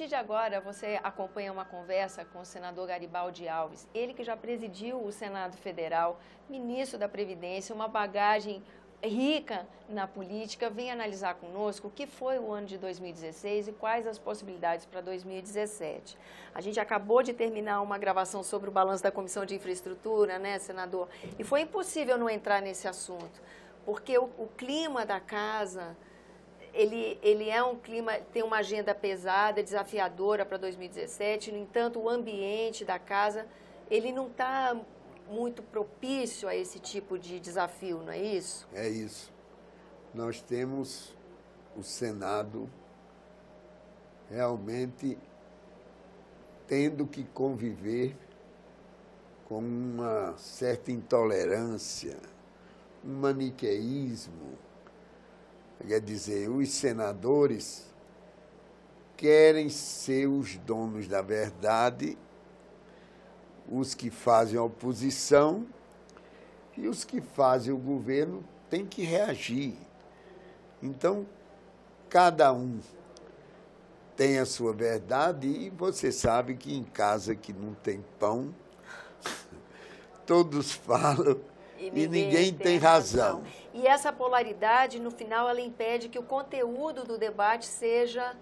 partir de agora, você acompanha uma conversa com o senador Garibaldi Alves, ele que já presidiu o Senado Federal, ministro da Previdência, uma bagagem rica na política, vem analisar conosco o que foi o ano de 2016 e quais as possibilidades para 2017. A gente acabou de terminar uma gravação sobre o balanço da Comissão de Infraestrutura, né, senador? E foi impossível não entrar nesse assunto, porque o clima da casa, ele é um clima, tem uma agenda pesada, desafiadora para 2017, no entanto, o ambiente da casa, ele não está muito propício a esse tipo de desafio, não é isso? É isso. Nós temos o Senado realmente tendo que conviver com uma certa intolerância, um maniqueísmo. Quer dizer, os senadores querem ser os donos da verdade, os que fazem a oposição e os que fazem o governo têm que reagir. Então, cada um tem a sua verdade e você sabe que em casa que não tem pão, todos falam e ninguém tem razão. E essa polaridade, no final, ela impede que o conteúdo do debate seja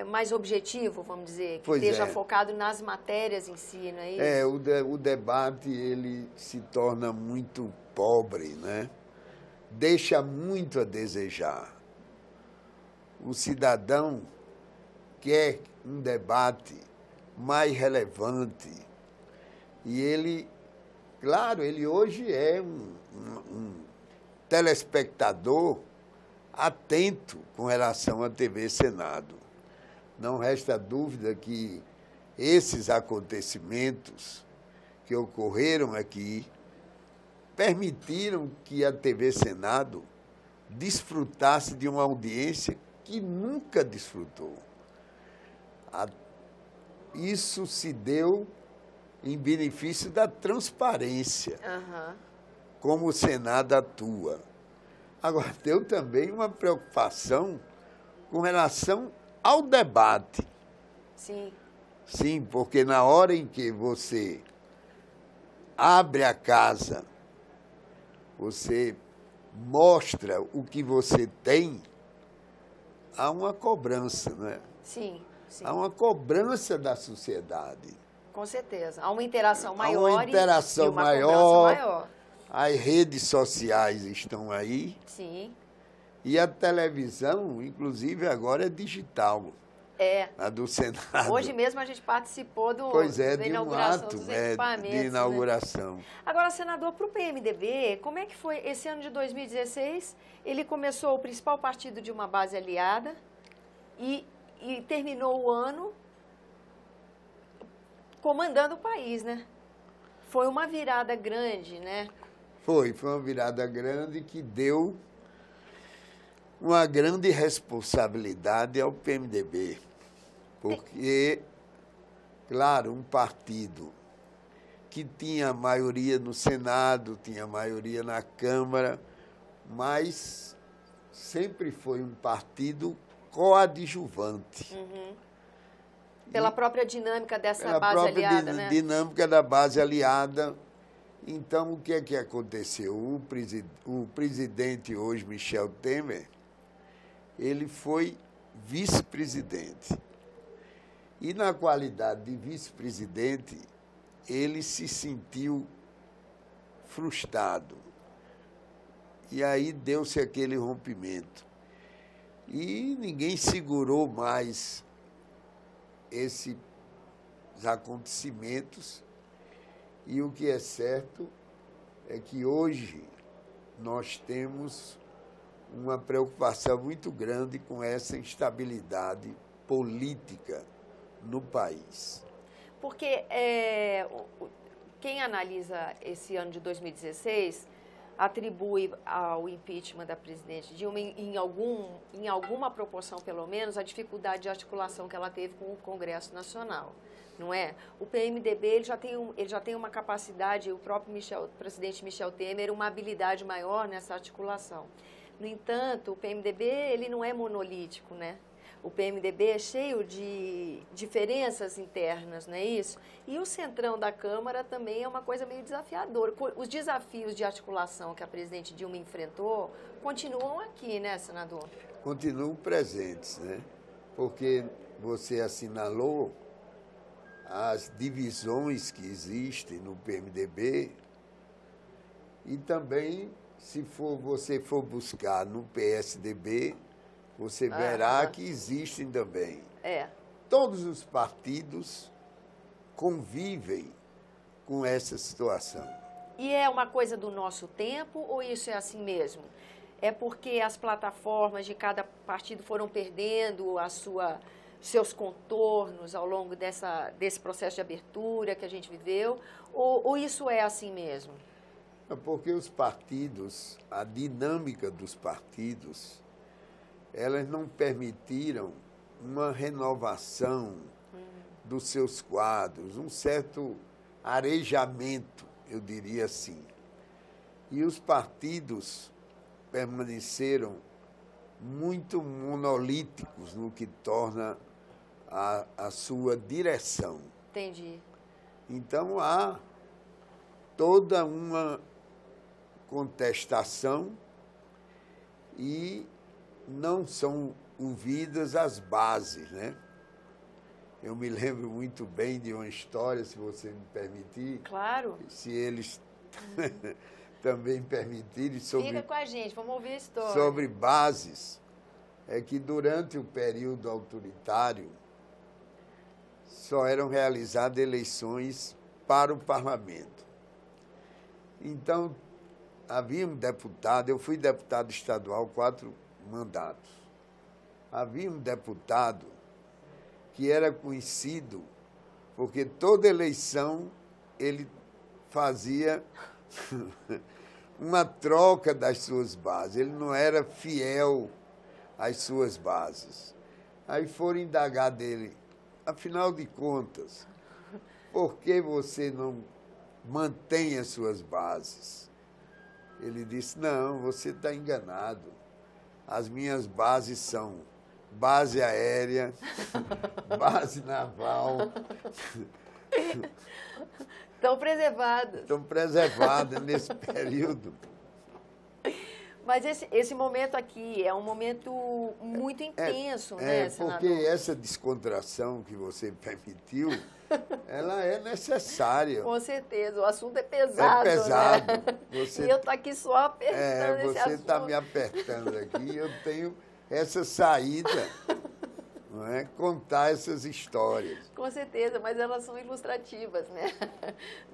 mais objetivo, vamos dizer, que esteja focado nas matérias em si, não é isso? O debate, ele se torna muito pobre, né? Deixa muito a desejar. O cidadão quer um debate mais relevante e ele, claro, ele hoje é um telespectador atento com relação à TV Senado. Não resta dúvida que esses acontecimentos que ocorreram aqui permitiram que a TV Senado desfrutasse de uma audiência que nunca desfrutou. Isso se deu em benefício da transparência, como o Senado atua. Agora, deu também uma preocupação com relação ao debate. Sim. Sim, porque na hora em que você abre a casa, você mostra o que você tem, há uma cobrança, né? Sim, sim. Há uma cobrança da sociedade. Com certeza. Há uma interação maior. Há uma interação e uma maior. Maior. As redes sociais estão aí. Sim. E a televisão, inclusive, agora é digital. A do Senado. Hoje mesmo a gente participou da inauguração dos equipamentos. De inauguração. Né? Agora, senador, para o PMDB, como é que foi esse ano de 2016? Ele começou o principal partido de uma base aliada e terminou o ano comandando o país, né? Foi uma virada grande, né? Foi uma virada grande que deu uma grande responsabilidade ao PMDB. Porque, claro, um partido que tinha maioria no Senado, tinha maioria na Câmara, mas sempre foi um partido coadjuvante. Pela própria dinâmica dessa base aliada, né? Dinâmica da base aliada. Então, o que é que aconteceu? O presidente hoje, Michel Temer, ele foi vice-presidente. E, na qualidade de vice-presidente, ele se sentiu frustrado. E aí deu-se aquele rompimento. E ninguém segurou mais esses acontecimentos. E o que é certo é que hoje nós temos uma preocupação muito grande com essa instabilidade política no país. Porque quem analisa esse ano de 2016 atribui ao impeachment da presidente Dilma, em alguma proporção pelo menos, a dificuldade de articulação que ela teve com o Congresso Nacional. Não é? O PMDB ele já tem uma capacidade, o próprio presidente Michel Temer, uma habilidade maior nessa articulação. No entanto, o PMDB ele não é monolítico, né? O PMDB é cheio de diferenças internas, não é isso? E o centrão da Câmara também é uma coisa meio desafiadora. Os desafios de articulação que a presidente Dilma enfrentou continuam aqui, né, senador? Continuam presentes, né? Porque você assinalou as divisões que existem no PMDB e também, se você for buscar no PSDB, você verá que existem também. Todos os partidos convivem com essa situação. E é uma coisa do nosso tempo ou isso é assim mesmo? É porque as plataformas de cada partido foram perdendo seus contornos ao longo desse processo de abertura que a gente viveu? Ou isso é assim mesmo? É porque os partidos, a dinâmica dos partidos, elas não permitiram uma renovação dos seus quadros, um certo arejamento, eu diria assim. E os partidos permaneceram muito monolíticos no que torna a sua direção. Entendi. Então, há toda uma contestação e não são ouvidas as bases, né? Eu me lembro muito bem de uma história, se você me permitir. Claro. Se eles também permitirem. Fica com a gente, vamos ouvir a história. Sobre bases, é que durante o período autoritário só eram realizadas eleições para o parlamento. Então, havia um deputado, eu fui deputado estadual 4 mandatos. Havia um deputado que era conhecido porque toda eleição ele fazia uma troca das suas bases. Ele não era fiel às suas bases. Aí foram indagar dele, afinal de contas, por que você não mantém as suas bases? Ele disse, não, você está enganado. As minhas bases são base aérea, base naval. Estão preservadas. Estão preservadas nesse período. Mas esse momento aqui é um momento muito intenso, né, senador? Porque essa descontração que você permitiu, ela é necessária. Com certeza, o assunto é pesado. É pesado. Né? Você, e eu estou aqui só apertando esse assunto. Você está me apertando aqui e eu tenho essa saída, não é? Contar essas histórias. Com certeza, mas elas são ilustrativas, né?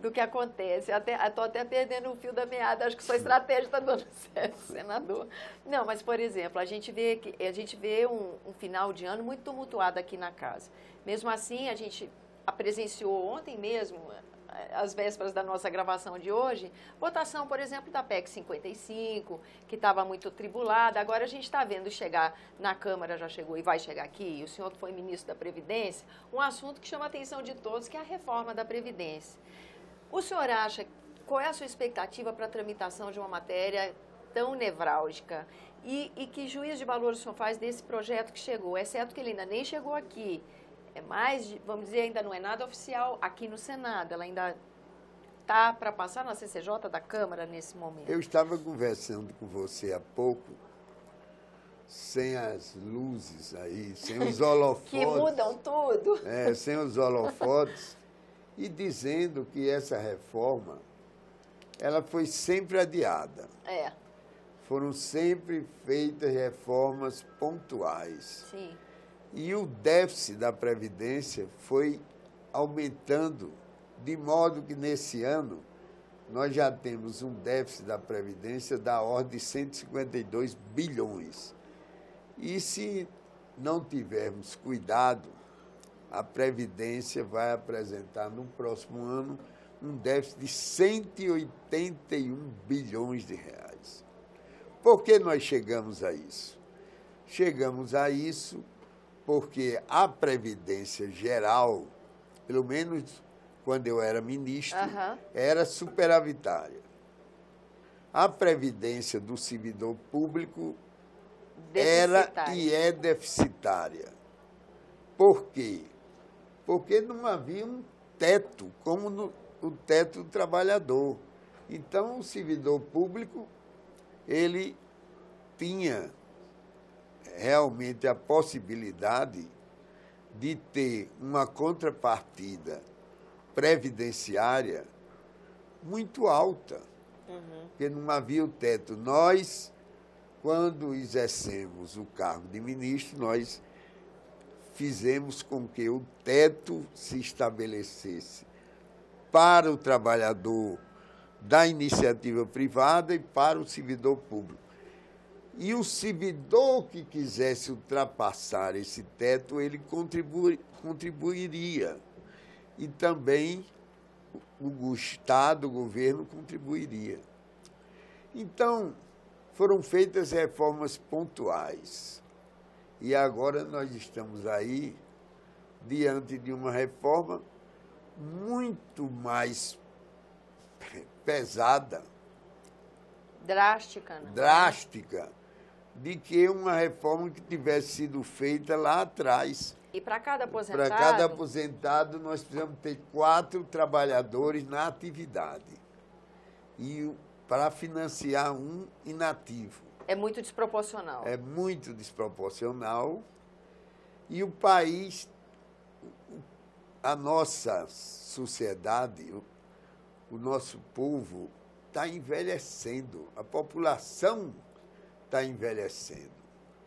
Do que acontece. Estou até perdendo o fio da meada, acho que sua estratégia está dando certo, senador. Não, mas, por exemplo, a gente vê um final de ano muito tumultuado aqui na casa. Mesmo assim, a gente presenciou ontem mesmo, às vésperas da nossa gravação de hoje, votação, por exemplo, da PEC 55, que estava muito tribulada. Agora a gente está vendo chegar na Câmara, já chegou e vai chegar aqui, e o senhor que foi ministro da Previdência, um assunto que chama a atenção de todos, que é a reforma da Previdência. O senhor acha, qual é a sua expectativa para a tramitação de uma matéria tão nevrálgica? E que juízo de valor o senhor faz desse projeto que chegou, exceto que ele ainda nem chegou aqui? É mais, vamos dizer, ainda não é nada oficial aqui no Senado, ela ainda está para passar na CCJ da Câmara nesse momento. Eu estava conversando com você há pouco, sem as luzes aí, sem os holofotes. Que mudam tudo. Sem os holofotes, e dizendo que essa reforma, ela foi sempre adiada. Foram sempre feitas reformas pontuais. Sim. E o déficit da Previdência foi aumentando, de modo que nesse ano nós já temos um déficit da Previdência da ordem de 152 bilhões. E se não tivermos cuidado, a Previdência vai apresentar no próximo ano um déficit de 181 bilhões de reais. Por que nós chegamos a isso? Chegamos a isso porque a Previdência Geral, pelo menos quando eu era ministro, era superavitária. A Previdência do servidor público era e é deficitária. Por quê? Porque não havia um teto, como o teto do trabalhador. Então, o servidor público, ele tinha realmente a possibilidade de ter uma contrapartida previdenciária muito alta, porque não havia o teto. Nós, quando exercemos o cargo de ministro, nós fizemos com que o teto se estabelecesse para o trabalhador da iniciativa privada e para o servidor público. E o servidor que quisesse ultrapassar esse teto, ele contribuiria. E também o Estado, o governo, contribuiria. Então, foram feitas reformas pontuais. E agora nós estamos aí diante de uma reforma muito mais pesada, drástica, né? Drástica, de que uma reforma que tivesse sido feita lá atrás. E para cada aposentado? Para cada aposentado, nós precisamos ter 4 trabalhadores na atividade. E para financiar um inativo. É muito desproporcional. É muito desproporcional. E o país, a nossa sociedade, o nosso povo está envelhecendo. A população está envelhecendo.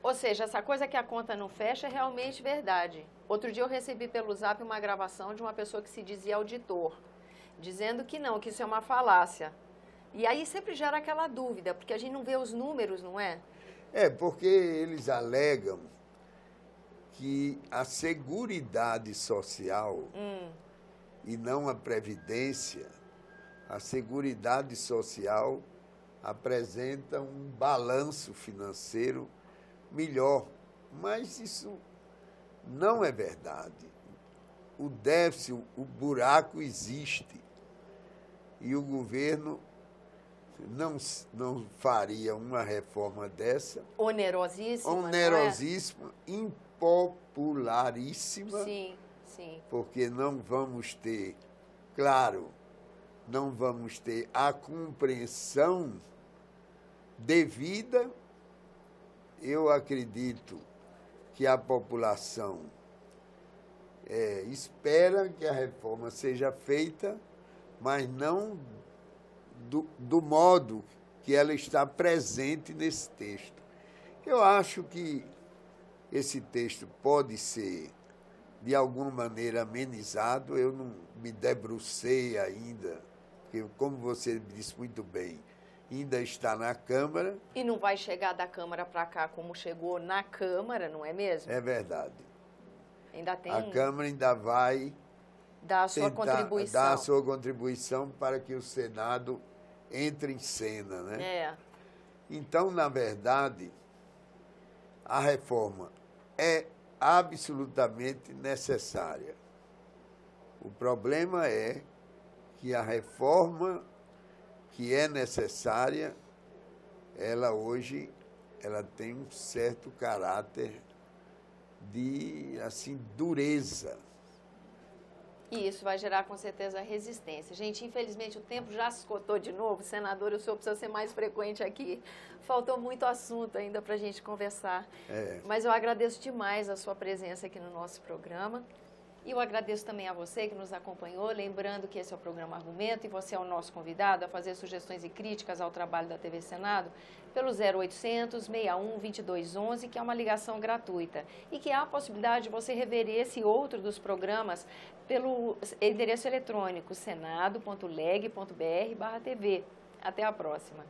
Ou seja, essa coisa que a conta não fecha é realmente verdade. Outro dia eu recebi pelo Zap uma gravação de uma pessoa que se dizia auditor, dizendo que não, que isso é uma falácia. E aí sempre gera aquela dúvida, porque a gente não vê os números, não é? É, porque eles alegam que a Seguridade Social e não a Previdência, a Seguridade Social apresenta um balanço financeiro melhor, mas isso não é verdade. O déficit, o buraco existe e o governo não faria uma reforma dessa. Onerosíssima. Onerosíssima, impopularíssima. Sim, sim. Porque não vamos ter, claro, não vamos ter a compreensão devida. Eu acredito que a população espera que a reforma seja feita, mas não do modo que ela está presente nesse texto. Eu acho que esse texto pode ser, de alguma maneira, amenizado. Eu não me debrucei ainda, porque, como você disse muito bem, ainda está na Câmara. E não vai chegar da Câmara para cá como chegou na Câmara, não é mesmo? É verdade. Ainda tem... A Câmara ainda vai dar a sua contribuição. Dar a sua contribuição para que o Senado entre em cena, né? É. Então, na verdade, a reforma é absolutamente necessária. O problema é que a reforma que é necessária, ela hoje tem um certo caráter de, assim, dureza. E isso vai gerar, com certeza, resistência. Gente, infelizmente, o tempo já se esgotou de novo. Senador, o senhor precisa ser mais frequente aqui. Faltou muito assunto ainda para a gente conversar. Mas eu agradeço demais a sua presença aqui no nosso programa. E eu agradeço também a você que nos acompanhou, lembrando que esse é o programa Argumento e você é o nosso convidado a fazer sugestões e críticas ao trabalho da TV Senado pelo 0800 61 2211, que é uma ligação gratuita. E que há a possibilidade de você rever esse e outro dos programas pelo endereço eletrônico senado.leg.br/TV. Até a próxima.